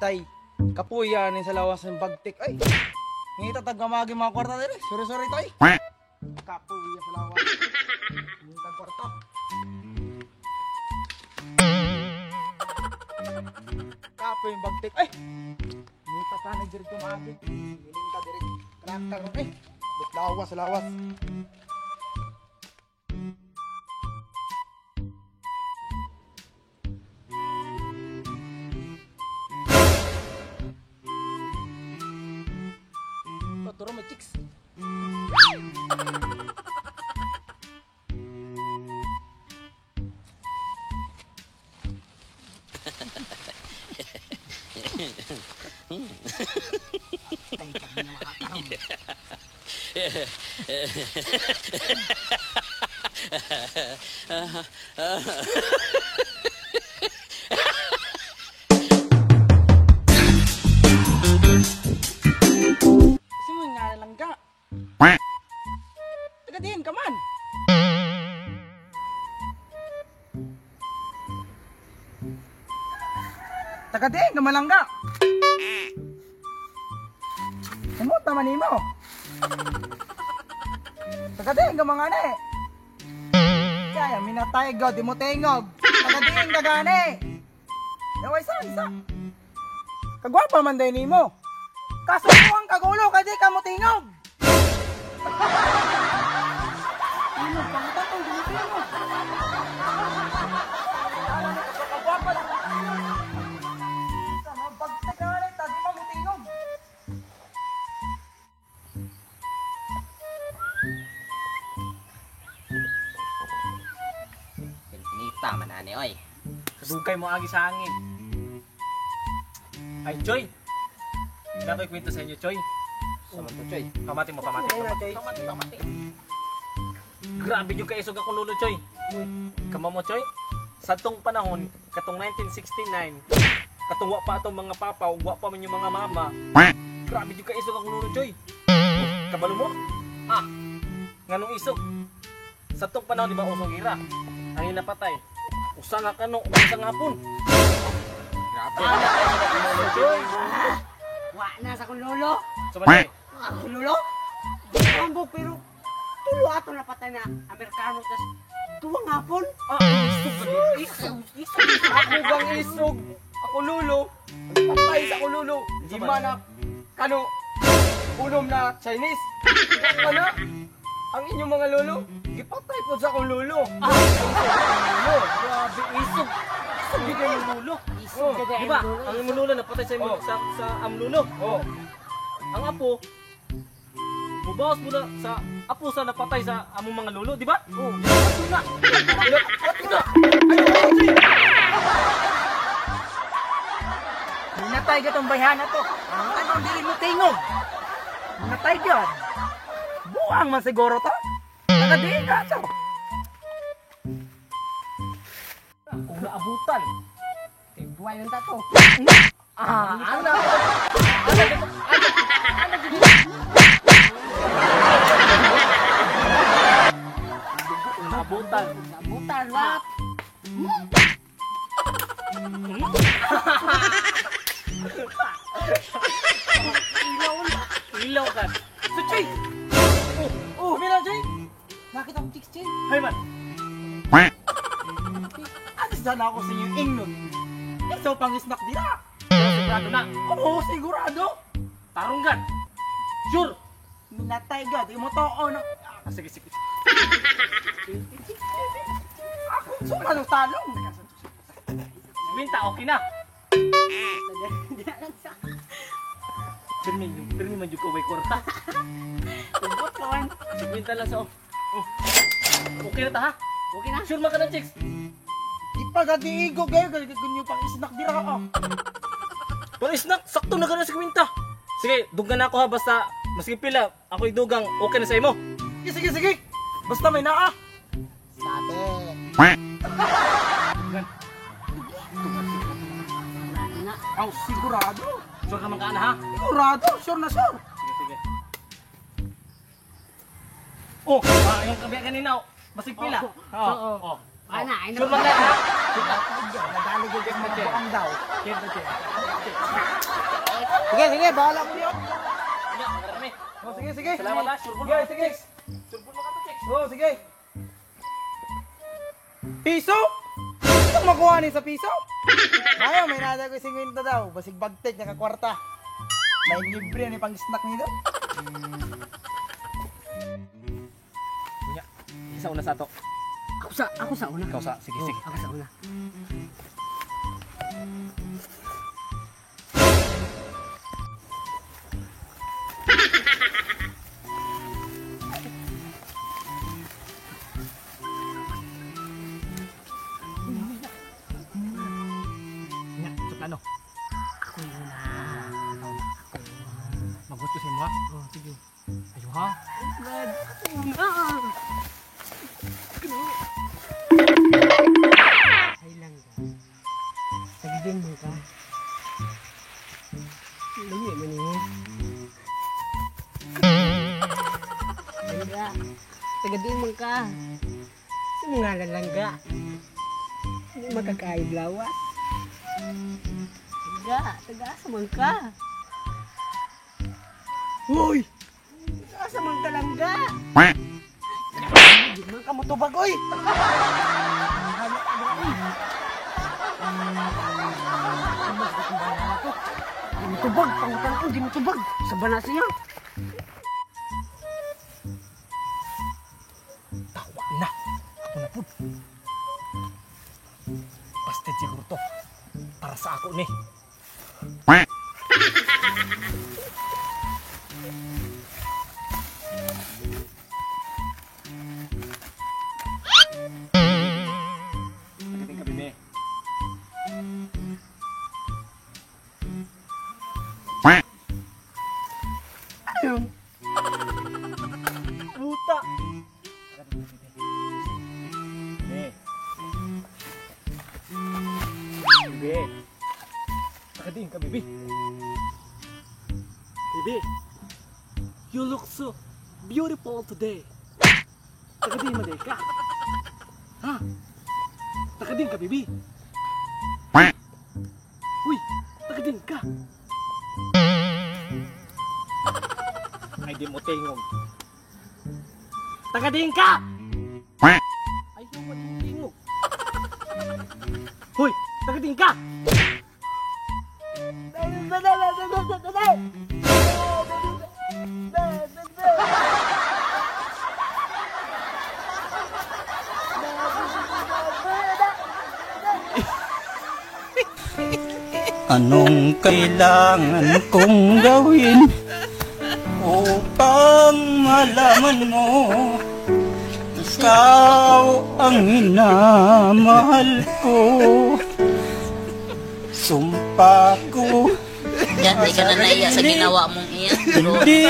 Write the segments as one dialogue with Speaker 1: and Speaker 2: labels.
Speaker 1: tay. Kapuya ni sa lawas ng bagtik. Ay. Ngita tag gamagi mga kwarta dire. Sorry tay. Kapuya sa lawas. Ngita kwarta. Kapoy yung bagtik. Ay. Ngita pa na dire kumagi. Ngita dire. Traktor ay. Lawas sa lawas. Turo may chicks. Tagadiin ka man. Tagadiin ka malangga. Samot naman mo. Tagadiin ka mga ne. Kaya minatay go, di mo tingog. Tagadiin ka gani. Yawa isa. Kagwapa man day ni mo. Kaso mo ang kagulo, kadi ka mo tingog. Ano pang tatong dito mo? Ano na sa kagwapa lang? Sama pagtagalit, tadi pa mo tingog.
Speaker 2: Pinita man ani oy.
Speaker 1: Kadugay mo agi sa hangin. Ay, Choy! Dapat kwento sa inyo, Choy.
Speaker 2: Sama to choy.
Speaker 1: Pamati. Grabe yung kaisog akong lulo, Choy. Kama mo, Choy. Sa tong panahon, katong 1969, katong wa pa atong mga papa, wa pa man yung mga mama. Grabe yung kaisog akong lulo, Choy. Kabalo mo? Nganong isog? Sa tong panahon, di ba, usong gira? Ang inapatay. Usa nga kano, usa nga hapon. Grabe. Choy.
Speaker 3: Wa na sa kong lolo.
Speaker 1: Sabay.
Speaker 3: Ang lolo? Ambog pero tulo ato na patay na Amerikano tas tuwang hapon.
Speaker 1: Ako bang isog? Ako lulo. Patay sa ako lulo. Di man na kano ulom na Chinese. Ano? Ang inyong mga lolo, gipatay po sa akong lulo. Grabe isog. Isog di kayo lulo. Di ba? Ang imong lulo napatay sa imong sa amlulo. Ang apo mubawas mo na sa apo sa napatay sa among mga lolo, di ba? Ato na.
Speaker 3: Natay gatong bayhan na to. Anong dili mo tingog? Natay gyud. Buang man siguro to. Nakadiin ka to.
Speaker 1: Kung naabutan.
Speaker 3: Buhay lang tato.
Speaker 1: Naabutan.
Speaker 3: Nabutan wak.
Speaker 1: Ilaw ka. So, Choy! Mira, Choy!
Speaker 3: Bakit ang chicks chin?
Speaker 1: Hay man! Atis na ako sa inyong ingnon. Ikaw pang snack dira. Sigurado na. Oo, sigurado. Tarunggan. Sure.
Speaker 3: Minatay gyud, imo to no.
Speaker 1: Sige.
Speaker 3: Ako sumanong talong.
Speaker 1: Minta, okay na. Pirmi man yung kaway kwarta.
Speaker 3: Tubot ko man.
Speaker 1: Minta lang sa okay na ta ha?
Speaker 3: Okay na.
Speaker 1: Sure man ka na, chicks.
Speaker 3: Ipagadiigo kayo, ganyo pang snack dira ka.
Speaker 1: Pero snack, sakto na ka na sa kwinta. Sige, dugan na ako ha, basta maski pila, ako'y dugang okay na sa imo. Sige. Basta may naa.
Speaker 3: Sabi.
Speaker 1: Dugan.
Speaker 3: Na.
Speaker 1: Aw, sigurado. Sure naman ka na ha?
Speaker 3: Sigurado, sure na sure.
Speaker 1: Sige. Yung kabiya kanina, maski pila.
Speaker 3: Oo.
Speaker 4: Ana, ay
Speaker 1: Sure man lang ha?
Speaker 3: Nadali ko yung mga buang daw.
Speaker 1: Check na check.
Speaker 3: Sige, sige, bahala mo yun.
Speaker 1: Nya, marami.
Speaker 3: Oh, sige, sige.
Speaker 1: Salamat ha, sure
Speaker 3: Sige, sige.
Speaker 1: Sure mo ka to, check.
Speaker 3: Oh, sige. Piso? Itong makuha ni sa piso? Ayaw, may nada ko 50 daw. Basig bagtek, nakakwarta. May libre ni pang snack nito.
Speaker 1: Nya, isa una sa to.
Speaker 4: ako sa una.
Speaker 1: Ikaw sa, sige, sige.
Speaker 4: Ako sa una.
Speaker 1: Nya, ito plano.
Speaker 4: Ako yung una.
Speaker 1: Magusto sa mo ha?
Speaker 4: Oh, sige.
Speaker 1: Ayo ha?
Speaker 4: Brad, ako una. Ay lang ka. Tagiging mo ka. Lagi man niyo. Langga. Tagading mo ka. Sa mga lalangga. Hindi makakaib lawas. Taga-asa man ka. Hoy! Taga-asa man ka langga.
Speaker 3: Hindi man ka matubag, oy!
Speaker 4: Di mo tubag, pangutan ko, di mo tubag. Sa banas niya.
Speaker 1: Tawa na. Ako na po. Basted siguro to. Para sa ako ni. Pagdating ka, bebe.
Speaker 3: Puta!
Speaker 1: Bebe. Bebe. Pagdating ka, bebe. Bebe. You look so beautiful today. Pagdating mo ka. Ha? Pagdating ka, bebe. Uy, pagdating ka. Ay, di mo tingog. Tagading ka! Ay, di mo tingog. Hoy, tagading ka!
Speaker 5: Anong kailangan kong gawin upang malaman mo ikaw ang minamahal ko? Sumpa ko
Speaker 6: Yan, di ka na naiya sa ginawa mong iyan. Pero
Speaker 5: hindi.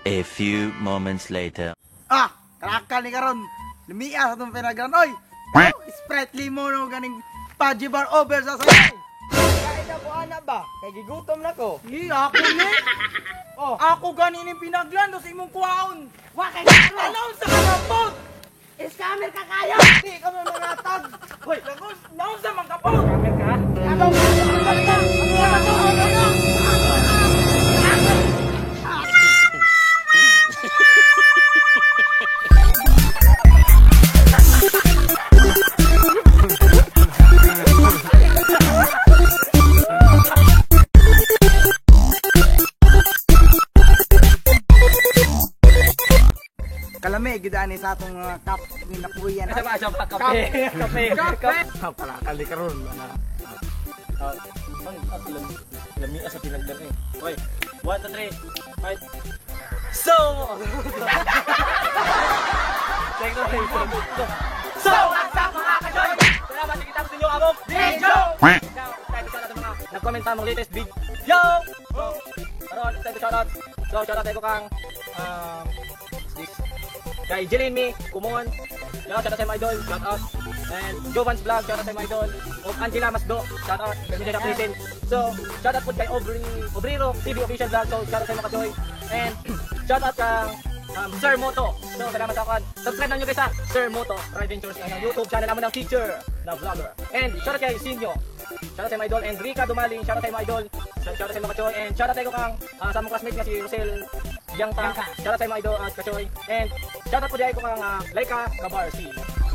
Speaker 7: A few moments later.
Speaker 3: Ah! Karakal ni karon. Lumiya sa itong pinagran. Oy! Oh, Sprite limo no ganing Paji bar over sa sakay. Kain na ko ana ba? Kay gigutom na ko. Ako ni. Oh, ako ganin yung pinaglan sa imong kuhaon.
Speaker 4: Wa kay ka.
Speaker 3: Alaw sa kanapot.
Speaker 4: Scammer ka kayo.
Speaker 3: Di kami mga tag. Hoy, naon sa mga kapot.
Speaker 1: Kamer ka?
Speaker 4: Ano ka?
Speaker 3: Kalame, gidaan sa atong kap ni napuyan.
Speaker 1: Asa ba? Kape. Kape.
Speaker 3: Kape.
Speaker 1: Palakal ni karon. Lami sa pinagdan eh. Okay. 1, 2, 3. Fight. So! So! What's up mga kajoy? Salamat sa kita sa inyo among video! Tayo sa mga nag-comment sa mong latest video! Karon, tayo shoutout. So, shoutout tayo kang kay Jeline Me, Kumon, shoutout sa mga idol, shoutout. And Jovan's Vlog, shoutout sa mga idol. O Angela Masdo, shoutout. Pwede na Prison. So, shoutout po kay Obrero TV Official Vlog. So, shoutout sa mga kajoy. And shoutout kang Sir Moto. So, salamat sa akin. Subscribe na nyo guys sa Sir Moto Adventures ang YouTube channel naman ng teacher na vlogger. And shoutout kay Sinyo. Shoutout sa mga idol. And Rika Dumaling. Shoutout sa mga idol. Shoutout sa mga kachoy. And shoutout tayo kang sa mga classmate nga si Rosel Yangta. Shoutout sa mga idol at kachoy. And shoutout po dahil ko kang Laika Kabarsi.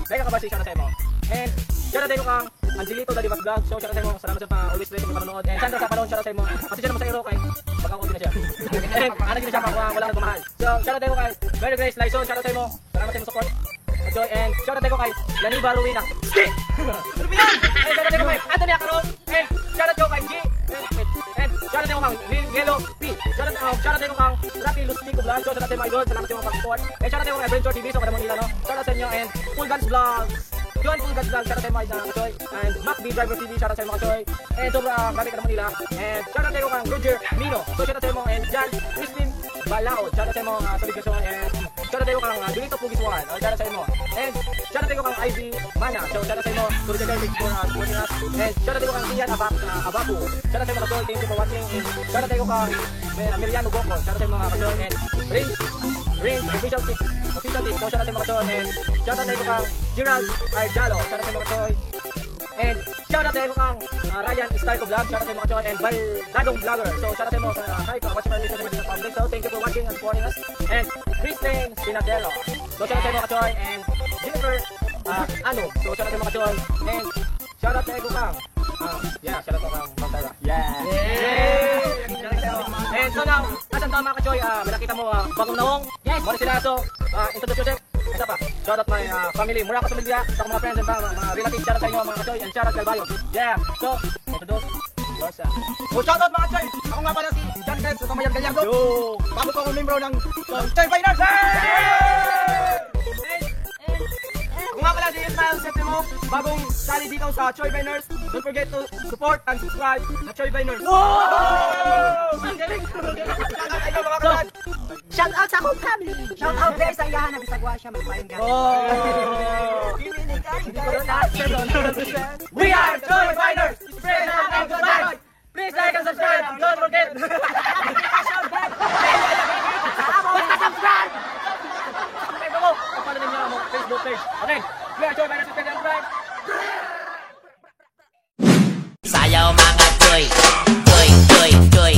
Speaker 1: Laika Kabarsi, shoutout sa mo. And shoutout tayo kang Angelito Dadivas Vlog. So shoutout sa mo. Salamat sa always ready sa panonood. And Sandra sa panahon, shoutout sa mo. Kasi siya naman sa iro kay pagkakauti na siya. And anak din siya pa kung wala nagmamahal. So shoutout tayo kay Mary Grace Lyson. Shoutout sa mo. Salamat sa mo support. Kachoy. And shoutout tayo kay Yaniba Ruina. Ano ba yan? And shoutout tayo kay Anthony Acaron. And shoutout tayo kay G. And shoutout tayo kang Yellow P. Shoutout tayo kang Rocky Lustico Vlog. So shoutout tayo mga idol. Salamat sa mga pag-support. And shoutout tayo kay Adventure TV. So kada mo nila no. Shoutout sa inyo. And Full Guns Vlogs. Join Full Guns Vlog. Shoutout tayo mga kachoy. And Mac B Driver TV. Shoutout tayo mga kachoy. And sobra grabe kada mo nila. And shoutout tayo kang Roger Mino. So shoutout tayo mo. And Jan Crispin Balao. Shoutout tayo mo sa Bigasyon. And shoutout tayo kang Dulito Pugiswan. Shoutout tayo mo. And shoutout tayo kang Ivy Mana. So shoutout tayo mo. Tuloy tayo for supporting us. And shoutout tayo kang Ian Abapu. Shoutout tayo mga kachoy. Thank you for watching. And shoutout tayo kang Miriano Boko. Shoutout tayo mga kachoy. And Range Official Team. So shoutout tayo mga kachoy. And shoutout tayo kang Gerald Arjalo. Shoutout tayo mga kachoy. And shoutout tayo kang Ryan Starco Vlog. Shoutout tayo mga kachoy. And Baldadong Vlogger. So shoutout tayo mo sa watching my video sa public. So thank you for watching and supporting us. And Kristen Spinadelo. So shoutout tayo mga kachoy. And Jennifer Ano. So shoutout tayo mga kachoy. And shoutout tayo kang shoutout tayo kang Mantara. And so now, nasan tama mga kachoy, nakita mo bagong naong. Yes. Muna sila. So introduce yourself. Ito pa. Shoutout my family. Mura ka sa media. Sa mga friends and mga relatives. Shoutout sa inyo mga kachoy. And shoutout Calvario. Yeah. So, introduce. Rosa.
Speaker 3: So shoutout mga choy. Ako nga pala si John Krebs sa Mayan Gallardo. Bago ko akong membro ng Choy Finance. Kung nga pala si Ismael Septimo, bagong sali dito sa Choy Biners. Don't forget to support and subscribe na Choy Biners. Ang galing!
Speaker 4: Shout out sa akong family. Shout out guys sa iyahan na bisagwa siya magpahin ka.
Speaker 1: We are Choy Biners! Spread love and good vibes! Please like and subscribe! Don't forget! Follow ninyo ang Facebook page. Okay, we are Choy Biners! Spread and good vibes!
Speaker 6: Sayaw mga choy, choy, choy, choy.